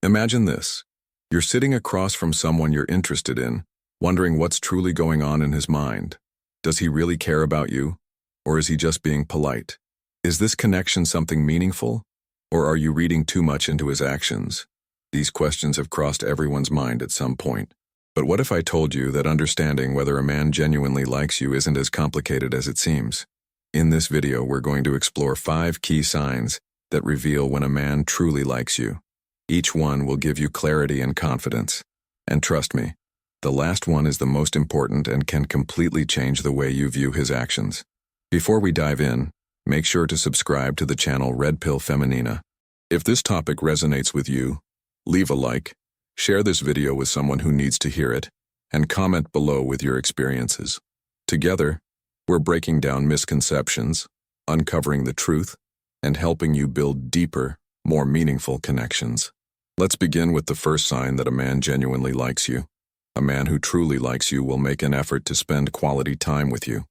Imagine this. You're sitting across from someone you're interested in, wondering what's truly going on in his mind. Does he really care about you? Or is he just being polite? Is this connection something meaningful? Or are you reading too much into his actions? These questions have crossed everyone's mind at some point. But what if I told you that understanding whether a man genuinely likes you isn't as complicated as it seems? In this video, we're going to explore 5 key signs that reveal when a man truly likes you. Each one will give you clarity and confidence. And trust me, the last one is the most important and can completely change the way you view his actions. Before we dive in, make sure to subscribe to the channel Red Pill Feminina. If this topic resonates with you, leave a like, share this video with someone who needs to hear it, and comment below with your experiences. Together, we're breaking down misconceptions, uncovering the truth, and helping you build deeper, more meaningful connections. Let's begin with the first sign that a man genuinely likes you. A man who truly likes you will make an effort to spend quality time with you.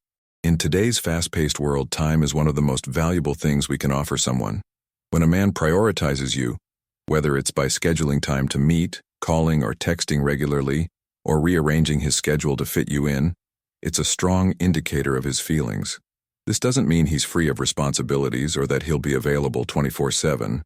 In today's fast-paced world, time is one of the most valuable things we can offer someone. When a man prioritizes you, whether it's by scheduling time to meet, calling or texting regularly, or rearranging his schedule to fit you in, it's a strong indicator of his feelings. This doesn't mean he's free of responsibilities or that he'll be available 24/7.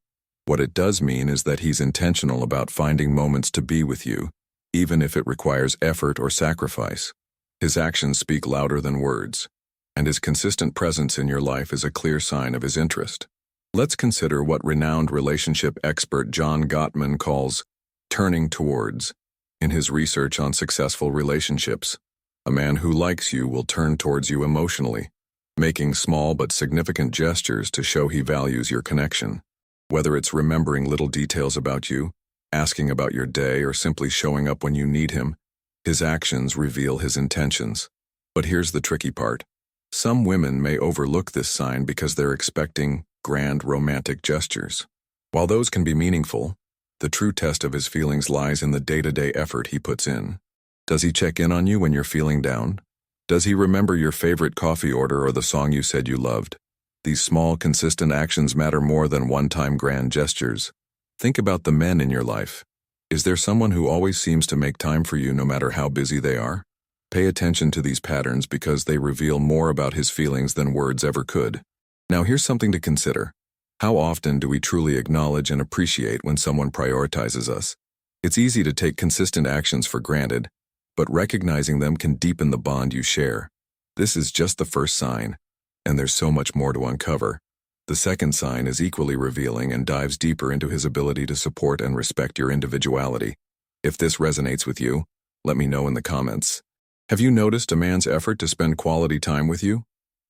What it does mean is that he's intentional about finding moments to be with you, even if it requires effort or sacrifice. His actions speak louder than words, and his consistent presence in your life is a clear sign of his interest. Let's consider what renowned relationship expert John Gottman calls turning towards. In his research on successful relationships, a man who likes you will turn towards you emotionally, making small but significant gestures to show he values your connection. Whether it's remembering little details about you, asking about your day, or simply showing up when you need him, his actions reveal his intentions. But here's the tricky part. Some women may overlook this sign because they're expecting grand romantic gestures. While those can be meaningful, the true test of his feelings lies in the day-to-day effort he puts in. Does he check in on you when you're feeling down? Does he remember your favorite coffee order or the song you said you loved? These small, consistent actions matter more than one-time grand gestures. Think about the men in your life. Is there someone who always seems to make time for you no matter how busy they are? Pay attention to these patterns because they reveal more about his feelings than words ever could. Now here's something to consider. How often do we truly acknowledge and appreciate when someone prioritizes us? It's easy to take consistent actions for granted, but recognizing them can deepen the bond you share. This is just the first sign, and there's so much more to uncover. The second sign is equally revealing and dives deeper into his ability to support and respect your individuality. If this resonates with you, let me know in the comments. Have you noticed a man's effort to spend quality time with you?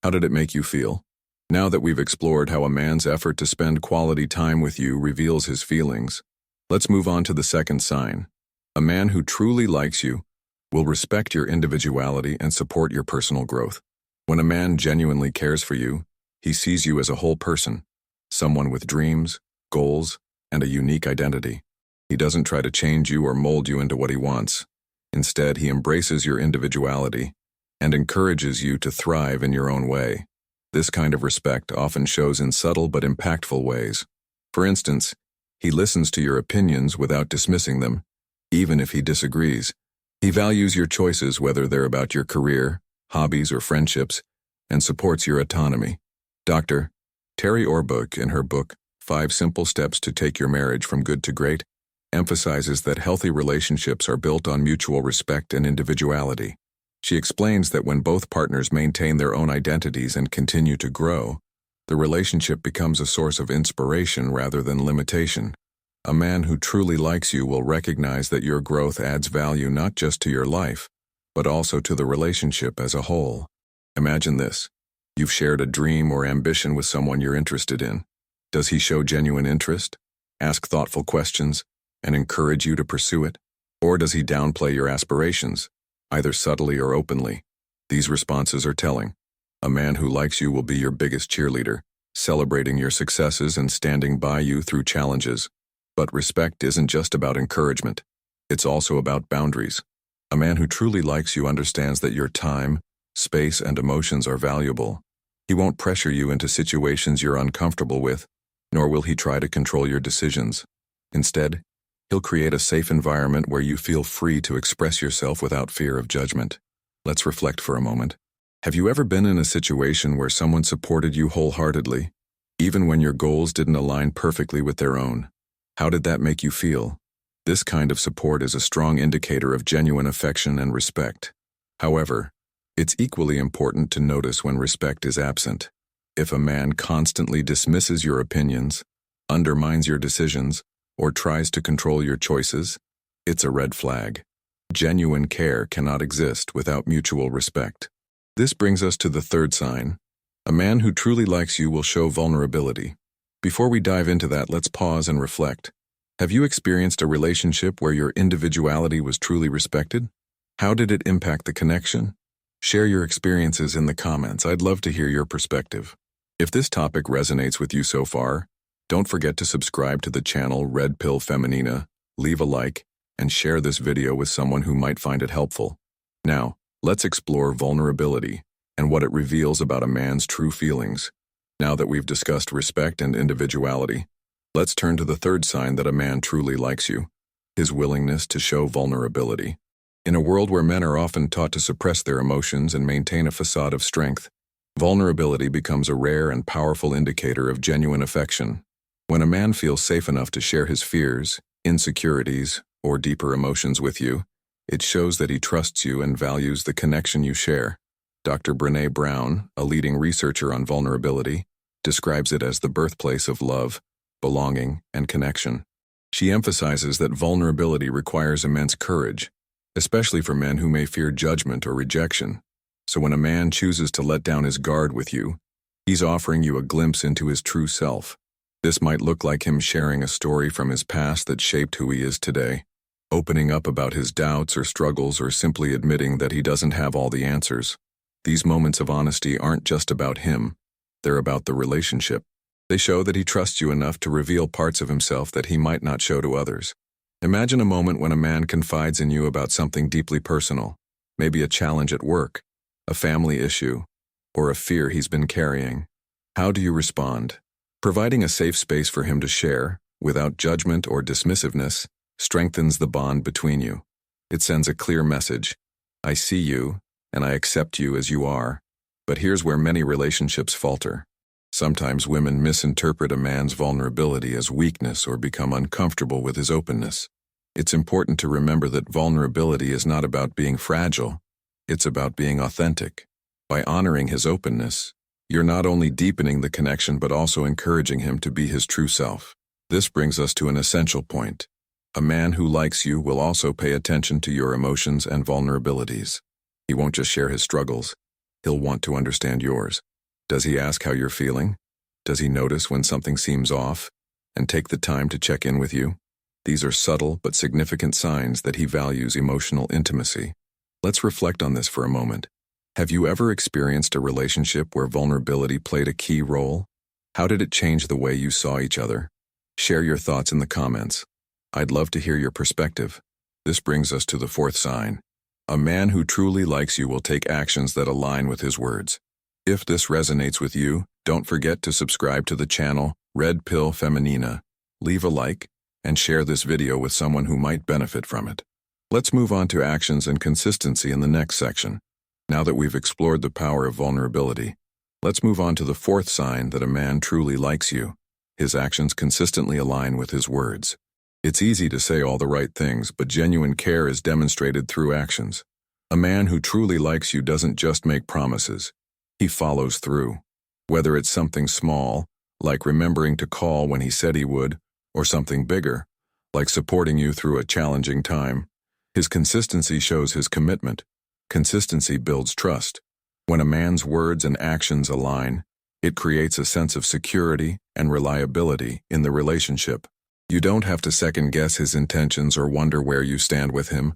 How did it make you feel? Now that we've explored how a man's effort to spend quality time with you reveals his feelings, let's move on to the second sign. A man who truly likes you will respect your individuality and support your personal growth. When a man genuinely cares for you, he sees you as a whole person, someone with dreams, goals, and a unique identity. He doesn't try to change you or mold you into what he wants. Instead, he embraces your individuality and encourages you to thrive in your own way. This kind of respect often shows in subtle but impactful ways. For instance, he listens to your opinions without dismissing them, even if he disagrees. He values your choices, whether they're about your career, hobbies, or friendships, and supports your autonomy. Dr. Terry Orbuch, in her book, 5 Simple Steps to Take Your Marriage from Good to Great, emphasizes that healthy relationships are built on mutual respect and individuality. She explains that when both partners maintain their own identities and continue to grow, the relationship becomes a source of inspiration rather than limitation. A man who truly likes you will recognize that your growth adds value not just to your life, but also to the relationship as a whole. Imagine this. You've shared a dream or ambition with someone you're interested in. Does he show genuine interest, ask thoughtful questions, and encourage you to pursue it? Or does he downplay your aspirations, either subtly or openly? These responses are telling. A man who likes you will be your biggest cheerleader, celebrating your successes and standing by you through challenges. But respect isn't just about encouragement. It's also about boundaries. A man who truly likes you understands that your time, space, and emotions are valuable. He won't pressure you into situations you're uncomfortable with, nor will he try to control your decisions. Instead, He'll create a safe environment where you feel free to express yourself without fear of judgment. Let's reflect for a moment. Have you ever been in a situation where someone supported you wholeheartedly, even when your goals didn't align perfectly with their own? How did that make you feel? This kind of support is a strong indicator of genuine affection and respect. However, it's equally important to notice when respect is absent. If a man constantly dismisses your opinions, undermines your decisions, or tries to control your choices, it's a red flag. Genuine care cannot exist without mutual respect. This brings us to the third sign. A man who truly likes you will show vulnerability. Before we dive into that, let's pause and reflect. Have you experienced a relationship where your individuality was truly respected? How did it impact the connection? Share your experiences in the comments. I'd love to hear your perspective. If this topic resonates with you so far, don't forget to subscribe to the channel Red Pill Feminina, leave a like, and share this video with someone who might find it helpful. Now, let's explore vulnerability and what it reveals about a man's true feelings. Now that we've discussed respect and individuality, let's turn to the third sign that a man truly likes you: his willingness to show vulnerability. In a world where men are often taught to suppress their emotions and maintain a facade of strength, vulnerability becomes a rare and powerful indicator of genuine affection. When a man feels safe enough to share his fears, insecurities, or deeper emotions with you, it shows that he trusts you and values the connection you share. Dr. Brené Brown, a leading researcher on vulnerability, describes it as the birthplace of love, belonging, and connection. She emphasizes that vulnerability requires immense courage, especially for men who may fear judgment or rejection. So when a man chooses to let down his guard with you, he's offering you a glimpse into his true self. This might look like him sharing a story from his past that shaped who he is today, opening up about his doubts or struggles, or simply admitting that he doesn't have all the answers. These moments of honesty aren't just about him, they're about the relationship. They show that he trusts you enough to reveal parts of himself that he might not show to others. Imagine a moment when a man confides in you about something deeply personal, maybe a challenge at work, a family issue, or a fear he's been carrying. How do you respond? Providing a safe space for him to share, without judgment or dismissiveness, strengthens the bond between you. It sends a clear message: I see you, and I accept you as you are. But here's where many relationships falter. Sometimes women misinterpret a man's vulnerability as weakness or become uncomfortable with his openness. It's important to remember that vulnerability is not about being fragile, it's about being authentic. By honoring his openness, you're not only deepening the connection but also encouraging him to be his true self. This brings us to an essential point. A man who likes you will also pay attention to your emotions and vulnerabilities. He won't just share his struggles, he'll want to understand yours. Does he ask how you're feeling? Does he notice when something seems off and take the time to check in with you? These are subtle but significant signs that he values emotional intimacy. Let's reflect on this for a moment. Have you ever experienced a relationship where vulnerability played a key role? How did it change the way you saw each other? Share your thoughts in the comments. I'd love to hear your perspective. This brings us to the fourth sign. A man who truly likes you will take actions that align with his words. If this resonates with you, don't forget to subscribe to the channel Red Pill Feminina, leave a like, and share this video with someone who might benefit from it. Let's move on to actions and consistency in the next section. Now that we've explored the power of vulnerability, let's move on to the fourth sign that a man truly likes you. His actions consistently align with his words. It's easy to say all the right things, but genuine care is demonstrated through actions. A man who truly likes you doesn't just make promises. He follows through. Whether it's something small, like remembering to call when he said he would, or something bigger, like supporting you through a challenging time, his consistency shows his commitment. Consistency builds trust. When a man's words and actions align, it creates a sense of security and reliability in the relationship. You don't have to second-guess his intentions or wonder where you stand with him,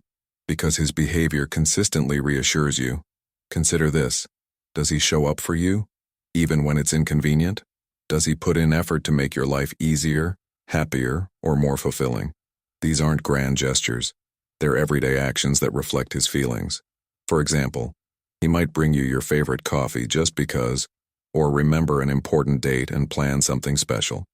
because his behavior consistently reassures you. Consider this. Does he show up for you, even when it's inconvenient? Does he put in effort to make your life easier, happier, or more fulfilling? These aren't grand gestures. They're everyday actions that reflect his feelings. For example, he might bring you your favorite coffee just because, or remember an important date and plan something special.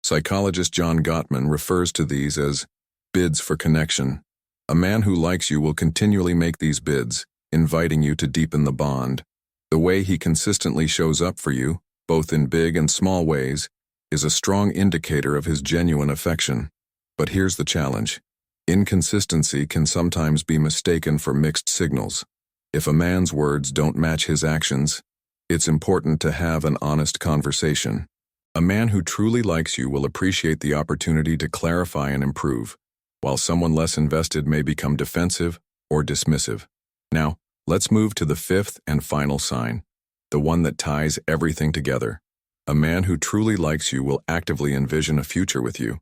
Psychologist John Gottman refers to these as Bids for connection. A man who likes you will continually make these bids, inviting you to deepen the bond. The way he consistently shows up for you, both in big and small ways, is a strong indicator of his genuine affection. But here's the challenge. Inconsistency can sometimes be mistaken for mixed signals. If a man's words don't match his actions, it's important to have an honest conversation. A man who truly likes you will appreciate the opportunity to clarify and improve, while someone less invested may become defensive or dismissive. Now, let's move to the fifth and final sign, the one that ties everything together. A man who truly likes you will actively envision a future with you.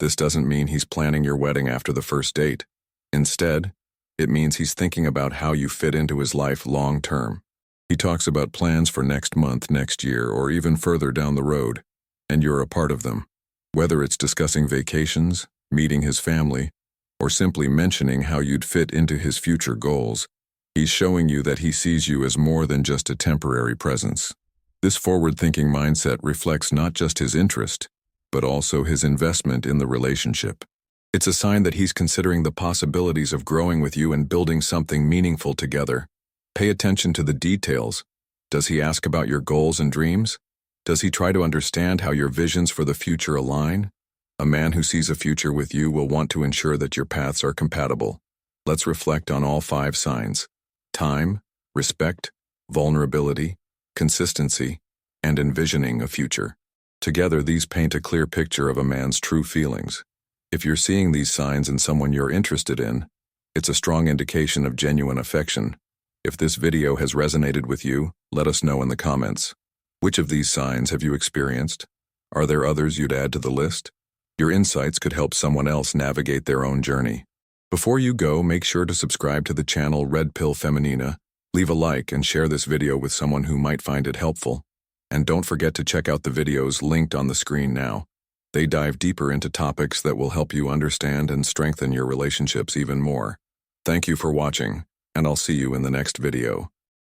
This doesn't mean he's planning your wedding after the first date. Instead, it means he's thinking about how you fit into his life long term. He talks about plans for next month, next year, or even further down the road, and you're a part of them. Whether it's discussing vacations, meeting his family, or simply mentioning how you'd fit into his future goals, he's showing you that he sees you as more than just a temporary presence. This forward-thinking mindset reflects not just his interest, but also his investment in the relationship. It's a sign that he's considering the possibilities of growing with you and building something meaningful together. Pay attention to the details. Does he ask about your goals and dreams? Does he try to understand how your visions for the future align? A man who sees a future with you will want to ensure that your paths are compatible. Let's reflect on all 5 signs: time, respect, vulnerability, consistency, and envisioning a future. Together, these paint a clear picture of a man's true feelings. If you're seeing these signs in someone you're interested in, it's a strong indication of genuine affection. If this video has resonated with you, let us know in the comments. Which of these signs have you experienced? Are there others you'd add to the list? Your insights could help someone else navigate their own journey. Before you go, make sure to subscribe to the channel Red Pill Feminina, leave a like and share this video with someone who might find it helpful. And don't forget to check out the videos linked on the screen now. They dive deeper into topics that will help you understand and strengthen your relationships even more. Thank you for watching, and I'll see you in the next video.